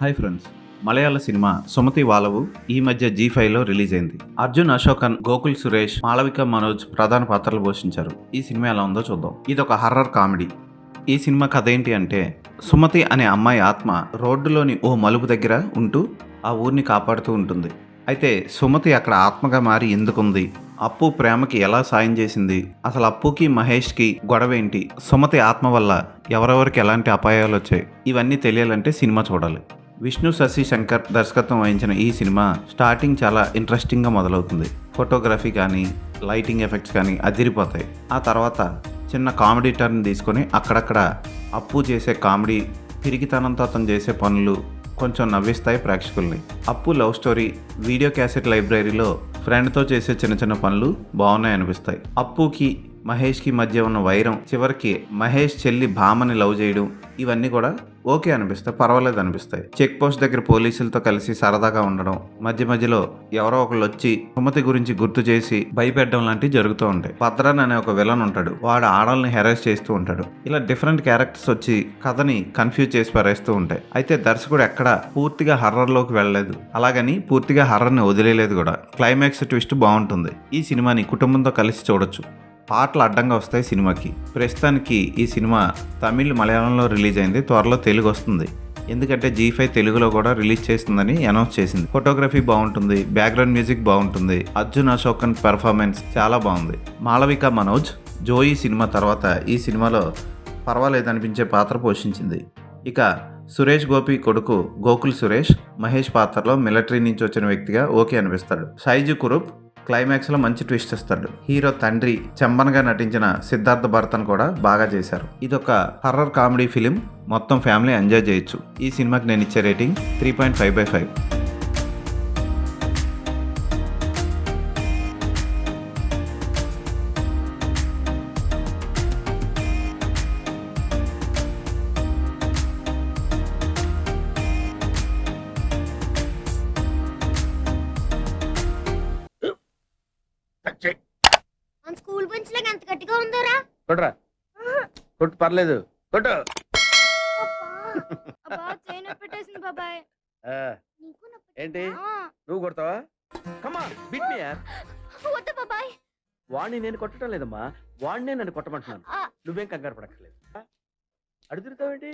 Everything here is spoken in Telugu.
హాయ్ ఫ్రెండ్స్, మలయాళ సినిమా సుమతి వాలవు ఈ మధ్య జీ5లో రిలీజ్ అయింది. అర్జున్ అశోకన్, గోకుల్ సురేష్, మాళవిక మనోజ్ ప్రధాన పాత్రలు పోషించారు. ఈ సినిమా ఎలా ఉందో చూద్దాం. ఇది ఒక హర్రర్ కామెడీ. ఈ సినిమా కథ ఏంటి అంటే, సుమతి అనే అమ్మాయి ఆత్మ రోడ్డులోని ఓ మలుపు దగ్గర ఉంటూ ఆ ఊరిని కాపాడుతూ ఉంటుంది. అయితే సుమతి అక్కడ ఆత్మగా మారి ఎందుకుంది, అప్పు ప్రేమకి ఎలా సాయం చేసింది, అసలు అప్పుకి మహేష్కి గొడవ ఏంటి, సుమతి ఆత్మ వల్ల ఎవరెవరికి ఎలాంటి అపాయాలు వచ్చాయి, ఇవన్నీ తెలియాలంటే సినిమా చూడాలి. విష్ణు శశి శంకర్ దర్శకత్వం వహించిన ఈ సినిమా స్టార్టింగ్ చాలా ఇంట్రెస్టింగ్గా మొదలవుతుంది. ఫోటోగ్రఫీ కానీ లైటింగ్ ఎఫెక్ట్స్ కానీ అదిరిపోతాయి. ఆ తర్వాత చిన్న కామెడీ టర్న్ తీసుకొని అక్కడక్కడ అప్పు చేసే కామెడీ, పిరికితనంతో అతను చేసే పనులు కొంచెం నవ్విస్తాయి ప్రేక్షకుల్ని. అప్పు లవ్ స్టోరీ, వీడియో క్యాసెట్ లైబ్రరీలో ఫ్రెండ్తో చేసే చిన్న చిన్న పనులు బాగున్నాయి అనిపిస్తాయి. అప్పుకి మహేష్కి మధ్య ఉన్న వైరం, చివరికి మహేష్ చెల్లి భామని లవ్ చేయడం, ఇవన్నీ కూడా ఓకే అనిపిస్తాయి, పర్వాలేదు అనిపిస్తాయి. చెక్ పోస్ట్ దగ్గర పోలీసులతో కలిసి సరదాగా ఉండడం, మధ్య మధ్యలో ఎవరో ఒకళ్ళు వచ్చి సుమతి గురించి గుర్తు చేసి భయపెట్టడం లాంటివి జరుగుతూ ఉంటాయి. భద్రన్ అనే ఒక విలన్ ఉంటాడు, వాడు ఆడల్ని హెరాస్ చేస్తూ ఉంటాడు. ఇలా డిఫరెంట్ క్యారెక్టర్స్ వచ్చి కథని కన్ఫ్యూజ్ చేసి పారేస్తూ ఉంటాయి. అయితే దర్శకుడు ఎక్కడా పూర్తిగా హర్రర్లోకి వెళ్ళలేదు, అలాగని పూర్తిగా హర్రర్ని వదిలేలేదు కూడా. క్లైమాక్స్ ట్విస్ట్ బాగుంటుంది. ఈ సినిమాని కుటుంబంతో కలిసి చూడొచ్చు. పాటలు అడ్డంగా వస్తాయి సినిమాకి. ప్రస్తుతానికి ఈ సినిమా తమిళ్, మలయాళంలో రిలీజ్ అయింది. త్వరలో తెలుగు వస్తుంది, ఎందుకంటే జీ5 తెలుగులో కూడా రిలీజ్ చేస్తుందని అనౌన్స్ చేసింది. ఫోటోగ్రఫీ బాగుంటుంది, బ్యాక్గ్రౌండ్ మ్యూజిక్ బాగుంటుంది, అర్జున్ అశోకన్ పెర్ఫార్మెన్స్ చాలా బాగుంది. మాళవిక మనోజ్ జోయి సినిమా తర్వాత ఈ సినిమాలో పర్వాలేదనిపించే పాత్ర పోషించింది. ఇక సురేష్ గోపి కొడుకు గోకుల్ సురేష్ మహేష్ పాత్రలో మిలిటరీ నుంచి వచ్చిన వ్యక్తిగా ఓకే అనిపిస్తాడు. సైజు కురూప్ క్లైమాక్స్లో మంచి ట్విస్ట్ ఇస్తాడు. హీరో తండ్రి చెంబన్గా నటించిన సిద్ధార్థ భరతన్ కూడా బాగా చేశారు. ఇదొక హర్రర్ కామెడీ ఫిలిం, మొత్తం ఫ్యామిలీ ఎంజాయ్ చేయొచ్చు. ఈ సినిమాకి నేను ఇచ్చే రేటింగ్ 3.5/5. మన స్కూల్ బెంచ్ లాగా ఎంత గట్టిగా ఉందోరా. కొట్రా, కొట్టు, పర్లేదు, కొట్టు. అబ్బా చైన్ పెట్టేసింది బాబాయ్. ఆ, నీకు నొప్పి ఏంటి ఆ, నువ్వు కొడతావా? కమా బిట్ మీ యార్. వద్దు బాబాయ్. వాడిని నేను కొట్టడం లేదమ్మా, వాడినే నన్ను కొట్టమంటున్నాను. ఆ, నువ్వేం కంగారు పడక్కర్లేదు. అడుగుతావేంటి?